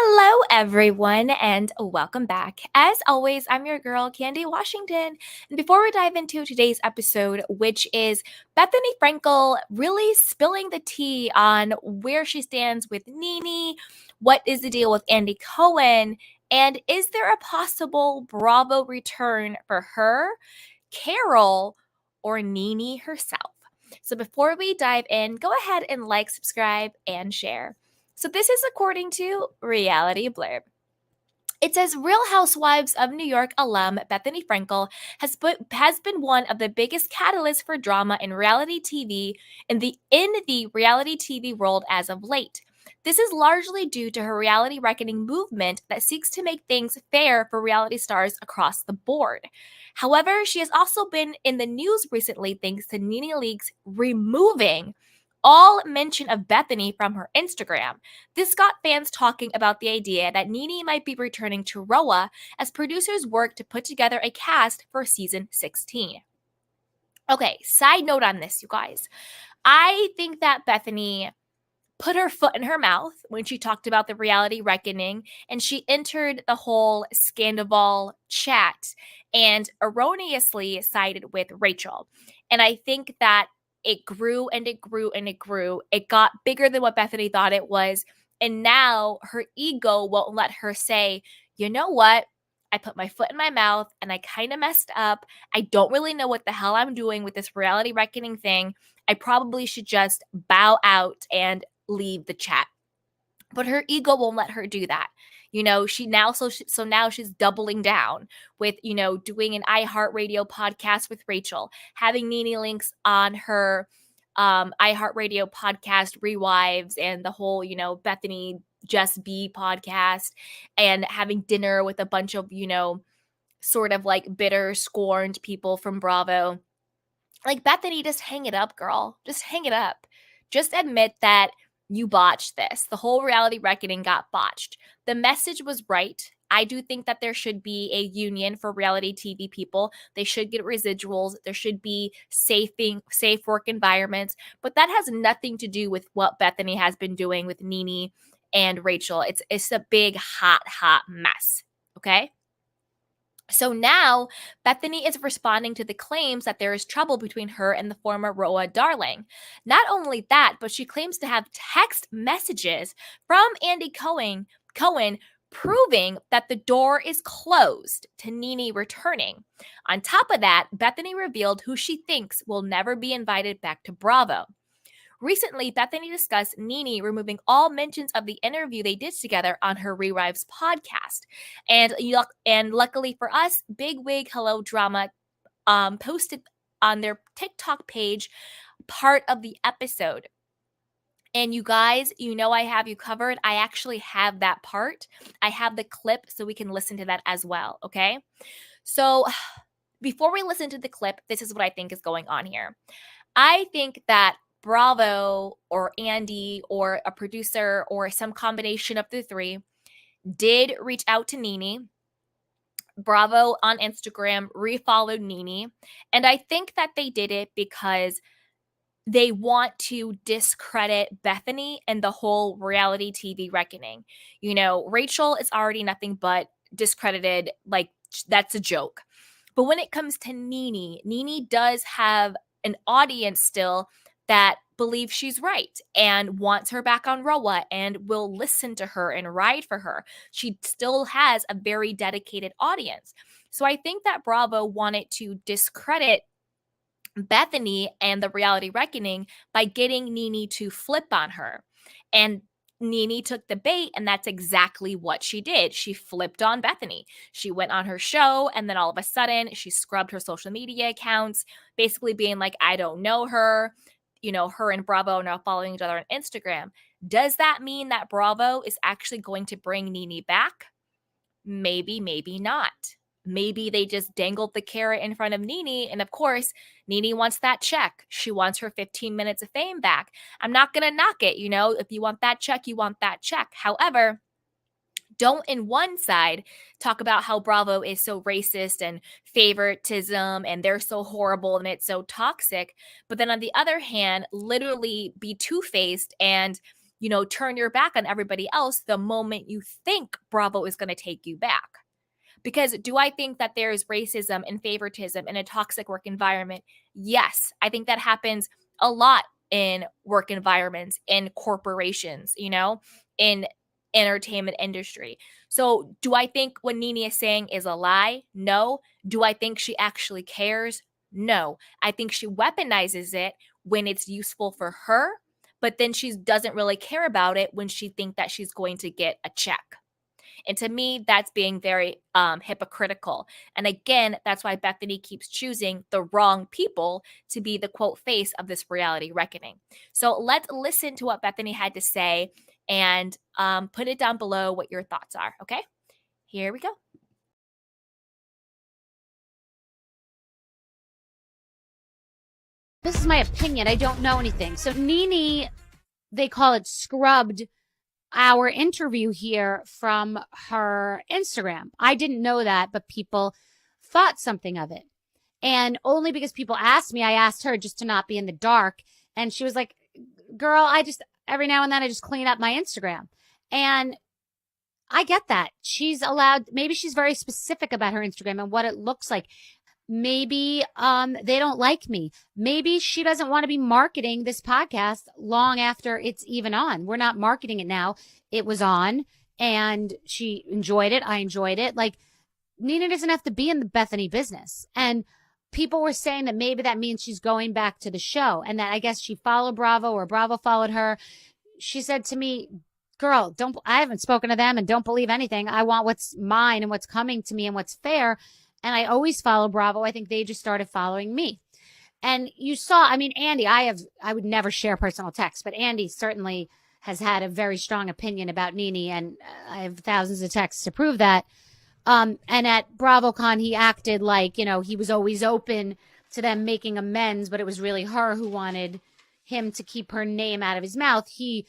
Hello, everyone, and welcome back. As always, I'm your girl, Candy Washington. And before we dive into today's episode, which is Bethenny Frankel really spilling the tea on where she stands with Nene, what is the deal with Andy Cohen, and is there a possible Bravo return for her, Carol, or Nene herself? So before we dive in, go ahead and like, subscribe, and share. So this is according to Reality Blurb. It says Real Housewives of New York alum Bethenny Frankel has been one of the biggest catalysts for drama in reality TV in the reality TV world as of late. This is largely due to her reality reckoning movement that seeks to make things fair for reality stars across the board. However, she has also been in the news recently thanks to Nene Leakes removing all mention of Bethenny from her Instagram. This got fans talking about the idea that Nene might be returning to Roa as producers work to put together a cast for season 16. Okay, side note on this, you guys. I think that Bethenny put her foot in her mouth when she talked about the reality reckoning and she entered the whole Scandival chat and erroneously sided with Rachel. And I think that it grew and it grew and it grew. It got bigger than what Bethenny thought it was. And now her ego won't let her say, you know what? I put my foot in my mouth and I kind of messed up. I don't really know what the hell I'm doing with this reality reckoning thing. I probably should just bow out and leave the chat. But her ego won't let her do that. So now she's doubling down with, doing an iHeartRadio podcast with Rachel, having Nene Links on her iHeartRadio podcast Rewives and the whole, Bethenny Just Be podcast, and having dinner with a bunch of, sort of like bitter, scorned people from Bravo. Like, Bethenny, just hang it up, girl. Just hang it up. Just admit that you botched this. The whole reality reckoning got botched. The message was right. I do think that there should be a union for reality TV people. They should get residuals. There should be safe work environments. But that has nothing to do with what Bethenny has been doing with Nene and Rachel. It's a big, hot mess. Okay? So now, Bethenny is responding to the claims that there is trouble between her and the former Roa darling. Not only that, but she claims to have text messages from Andy Cohen proving that the door is closed to Nene returning. On top of that, Bethenny revealed who she thinks will never be invited back to Bravo. Recently, Bethenny discussed Nene removing all mentions of the interview they did together on her Rewives podcast. And luckily for us, Big Wig Hello Drama posted on their TikTok page part of the episode. And you guys, I have you covered. I actually have that part. I have the clip so we can listen to that as well, okay? So before we listen to the clip, this is what I think is going on here. I think that Bravo or Andy or a producer or some combination of the three did reach out to Nene. Bravo on Instagram refollowed Nene. And I think that they did it because they want to discredit Bethenny and the whole reality TV reckoning. Rachel is already nothing but discredited. Like, that's a joke. But when it comes to Nene does have an audience still that believes she's right and wants her back on Roa and will listen to her and ride for her. She still has a very dedicated audience. So I think that Bravo wanted to discredit Bethenny and the reality reckoning by getting Nene to flip on her. And Nene took the bait, and that's exactly what she did. She flipped on Bethenny. She went on her show, and then all of a sudden, she scrubbed her social media accounts, basically being like, I don't know her. Her and Bravo are now following each other on Instagram. Does that mean that Bravo is actually going to bring Nene back? Maybe, maybe not. Maybe they just dangled the carrot in front of Nene. And of course, Nene wants that check. She wants her 15 minutes of fame back. I'm not going to knock it. If you want that check, you want that check. However, don't in one side talk about how Bravo is so racist and favoritism and they're so horrible and it's so toxic. But then on the other hand, literally be two-faced and turn your back on everybody else the moment you think Bravo is going to take you back. Because do I think that there's racism and favoritism in a toxic work environment? Yes, I think that happens a lot in work environments, in corporations, in entertainment industry. So do I think what Nene is saying is a lie? No. Do I think she actually cares? No. I think she weaponizes it when it's useful for her, but then she doesn't really care about it when she thinks that she's going to get a check. And to me, that's being very hypocritical. And again, that's why Bethenny keeps choosing the wrong people to be the quote face of this reality reckoning. So let's listen to what Bethenny had to say and put it down below what your thoughts are. Okay, here we go. This is my opinion. I don't know anything. So Nene, they call it scrubbed our interview here from her Instagram. I didn't know that, but people thought something of it. And only because people asked me, I asked her just to not be in the dark. And she was like, girl, every now and then I just clean up my Instagram. And I get that. She's allowed, maybe she's very specific about her Instagram and what it looks like. Maybe they don't like me. Maybe she doesn't want to be marketing this podcast long after it's even on. We're not marketing it now. It was on and she enjoyed it. I enjoyed it. Like, Nene doesn't have to be in the Bethany business. And people were saying that maybe that means she's going back to the show and that I guess she followed Bravo or Bravo followed her. She said to me, girl, I haven't spoken to them and don't believe anything. I want what's mine and what's coming to me and what's fair. And I always follow Bravo. I think they just started following me. And you saw, Andy, I would never share personal texts, but Andy certainly has had a very strong opinion about Nene. And I have thousands of texts to prove that. And at BravoCon, he acted like, he was always open to them making amends, but it was really her who wanted him to keep her name out of his mouth. She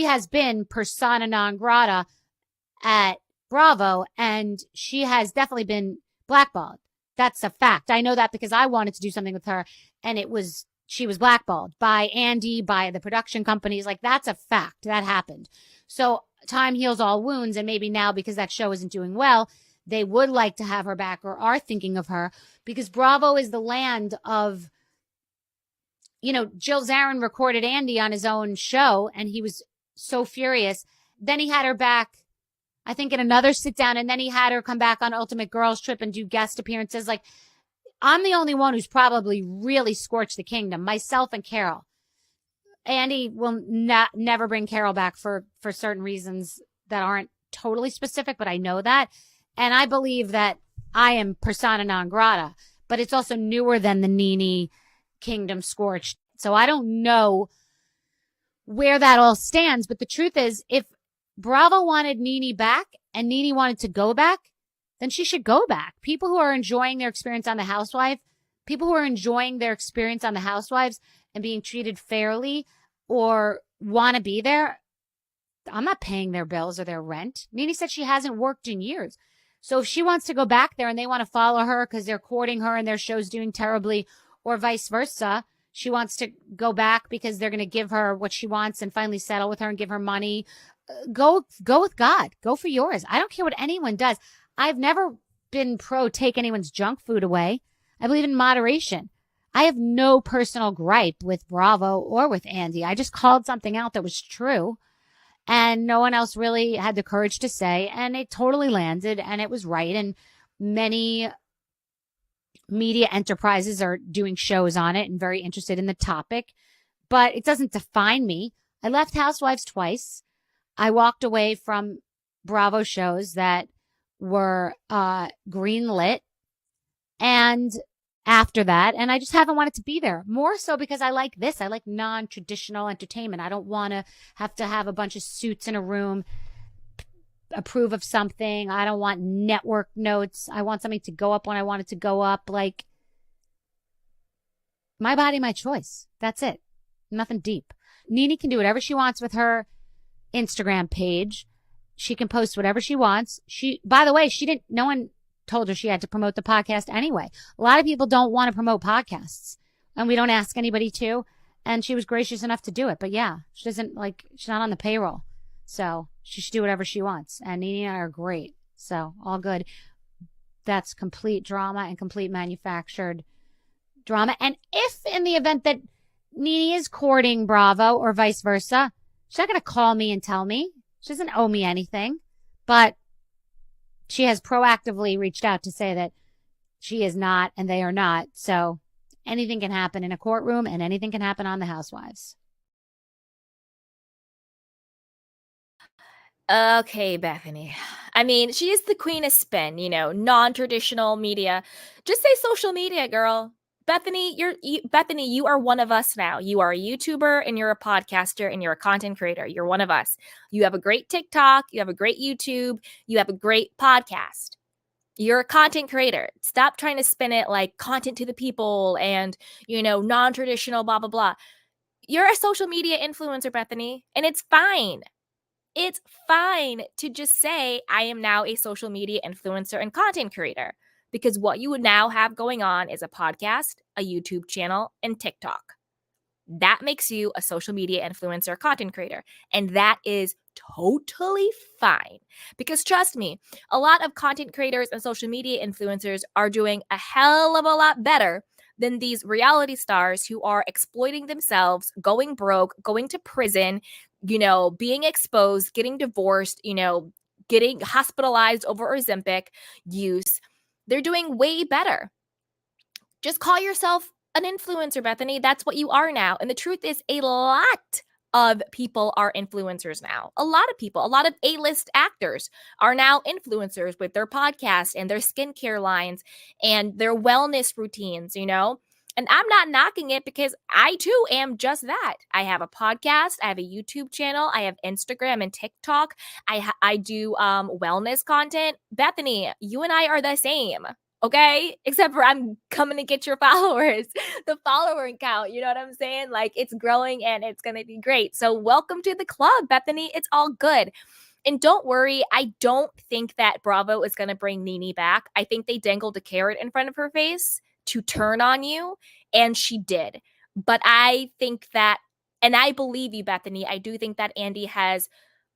has been persona non grata at Bravo, and she has definitely been blackballed. That's a fact. I know that because I wanted to do something with her, and she was blackballed by Andy, by the production companies. Like, that's a fact. That happened. So time heals all wounds, and maybe now because that show isn't doing well, they would like to have her back or are thinking of her because Bravo is the land of, Jill Zarin recorded Andy on his own show, and he was so furious. Then he had her back, I think, in another sit down, and then he had her come back on Ultimate Girls Trip and do guest appearances. Like, I'm the only one who's probably really scorched the kingdom, myself and Carol. Andy will never bring Carol back for certain reasons that aren't totally specific, but I know that. And I believe that I am persona non grata, but it's also newer than the Nene kingdom scorched. So I don't know where that all stands. But the truth is, if Bravo wanted Nene back and Nene wanted to go back, then she should go back. People who are enjoying their experience on The Housewives and being treated fairly or want to be there, I'm not paying their bills or their rent. Nene said she hasn't worked in years. So if she wants to go back there and they want to follow her because they're courting her and their show's doing terribly, or vice versa, she wants to go back because they're going to give her what she wants and finally settle with her and give her money. Go with God. Go for yours. I don't care what anyone does. I've never been pro take anyone's junk food away. I believe in moderation. I have no personal gripe with Bravo or with Andy. I just called something out that was true and no one else really had the courage to say, and it totally landed and it was right. And many media enterprises are doing shows on it and very interested in the topic, but it doesn't define me. I left Housewives twice. I walked away from Bravo shows that were greenlit and after that, and I just haven't wanted to be there. More so because I like this. I like non-traditional entertainment. I don't want to have a bunch of suits in a room, approve of something. I don't want network notes. I want something to go up when I want it to go up. Like, my body, my choice. That's it. Nothing deep. Nene can do whatever she wants with her Instagram page. She can post whatever she wants. By the way, no one told her she had to promote the podcast anyway. A lot of people don't want to promote podcasts and we don't ask anybody to. and she was gracious enough to do it. But yeah, she doesn't she's not on the payroll. So she should do whatever she wants. And Nene and I are great. So all good. That's complete drama and complete manufactured drama. And if in the event that Nene is courting Bravo or vice versa, she's not going to call me and tell me. She doesn't owe me anything. But she has proactively reached out to say that she is not and they are not. So anything can happen in a courtroom and anything can happen on the Housewives. Okay, Bethany. I mean, she is the queen of spin, non-traditional media. Just say social media, girl. Bethany, you are one of us now. You are a YouTuber and you're a podcaster and you're a content creator. You're one of us. You have a great TikTok, you have a great YouTube, you have a great podcast. You're a content creator. Stop trying to spin it like content to the people and, non-traditional blah blah blah. You're a social media influencer, Bethany, and it's fine. It's fine to just say, I am now a social media influencer and content creator, because what you would now have going on is a podcast, a YouTube channel, and TikTok. That makes you a social media influencer content creator. And that is totally fine. Because trust me, a lot of content creators and social media influencers are doing a hell of a lot better than these reality stars who are exploiting themselves, going broke, going to prison, being exposed, getting divorced, getting hospitalized over Ozempic use. They're doing way better. Just call yourself an influencer, Bethany. That's what you are now. And the truth is, a lot of people are influencers now. A lot of people, a lot of A-list actors are now influencers with their podcast and their skincare lines and their wellness routines, And I'm not knocking it, because I too am just that. I have a podcast, I have a YouTube channel, I have Instagram and TikTok. I do wellness content. Bethany, you and I are the same. Okay, except for I'm coming to get your followers, the follower count. You know what I'm saying? Like, it's growing and it's going to be great. So welcome to the club, Bethany. It's all good. And don't worry, I don't think that Bravo is going to bring Nene back. I think they dangled a carrot in front of her face to turn on you, and she did. But I think that, and I believe you, Bethany, I do think that Andy has,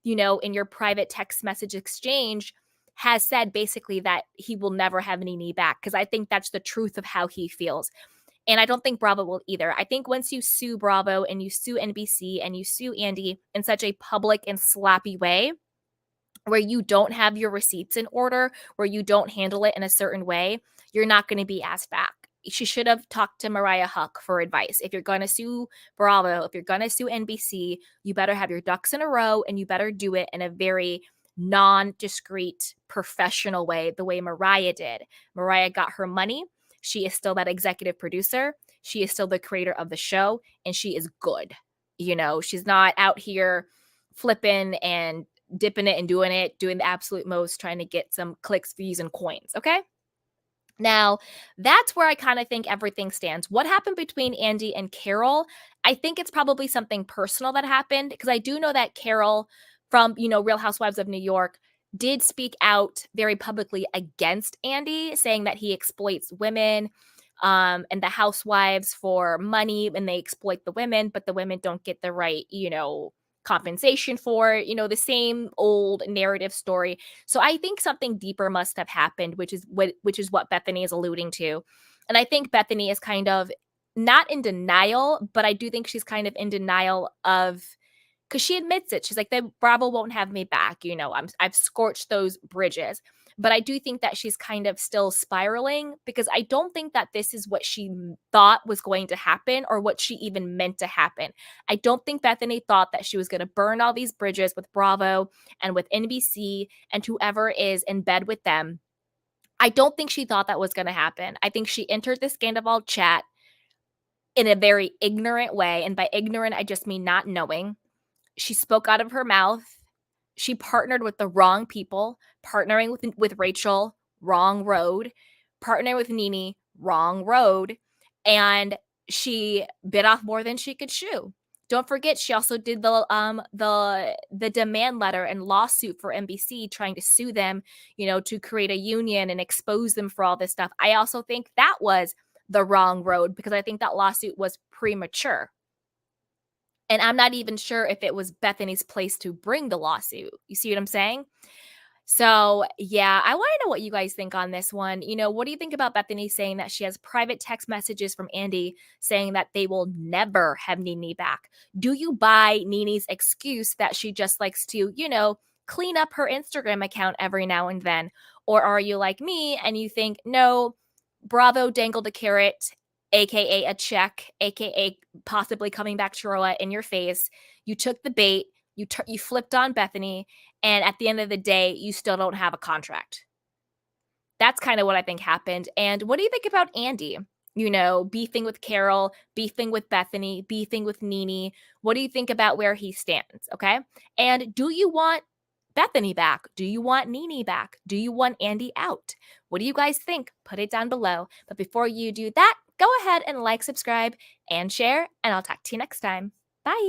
in your private text message exchange, has said basically that he will never have Nene back, because I think that's the truth of how he feels. And I don't think Bravo will either. I think once you sue Bravo and you sue NBC and you sue Andy in such a public and sloppy way, where you don't have your receipts in order, where you don't handle it in a certain way, you're not going to be asked back. She should have talked to Mariah Huck for advice. If you're going to sue Bravo, if you're going to sue NBC, you better have your ducks in a row, and you better do it in a very non-discreet, professional way, the way Mariah did. Mariah got her money. She is still that executive producer. She is still the creator of the show, and she is good. She's not out here flipping and dipping it and doing the absolute most, trying to get some clicks, views, and coins. Okay. Now, that's where I kind of think everything stands. What happened between Andy and Carol? I think it's probably something personal that happened, because I do know that Carol from, Real Housewives of New York did speak out very publicly against Andy, saying that he exploits women and the housewives for money, and they exploit the women, but the women don't get the right, compensation for it, the same old narrative story. So I think something deeper must have happened, which is what Bethenny is alluding to. And I think Bethenny is kind of not in denial, but I do think she's kind of in denial of, because she admits it. She's like, the Bravo won't have me back. I've scorched those bridges. But I do think that she's kind of still spiraling, because I don't think that this is what she thought was going to happen, or what she even meant to happen. I don't think Bethenny thought that she was going to burn all these bridges with Bravo and with NBC and whoever is in bed with them. I don't think she thought that was going to happen. I think she entered the Scandival chat in a very ignorant way. And by ignorant, I just mean not knowing. She spoke out of her mouth. She partnered with the wrong people. Partnering with Rachel, wrong road. Partnering with Nene, wrong road. And she bit off more than she could chew. Don't forget, she also did the demand letter and lawsuit for NBC, trying to sue them, to create a union and expose them for all this stuff. I also think that was the wrong road, because I think that lawsuit was premature. And I'm not even sure if it was Bethenny's place to bring the lawsuit. You see what I'm saying? So, yeah, I want to know what you guys think on this one. What do you think about Bethenny saying that she has private text messages from Andy saying that they will never have Nene back? Do you buy Nene's excuse that she just likes to, clean up her Instagram account every now and then? Or are you like me and you think, no, Bravo dangled a carrot, aka a check, aka possibly coming back to Roa in your face. You took the bait, you flipped on Bethenny, and at the end of the day, you still don't have a contract. That's kind of what I think happened. And what do you think about Andy? Beefing with Carol, beefing with Bethenny, beefing with Nene. What do you think about where he stands? Okay. And do you want Bethenny back? Do you want Nene back? Do you want Andy out? What do you guys think? Put it down below. But before you do that, go ahead and like, subscribe, and share, and I'll talk to you next time.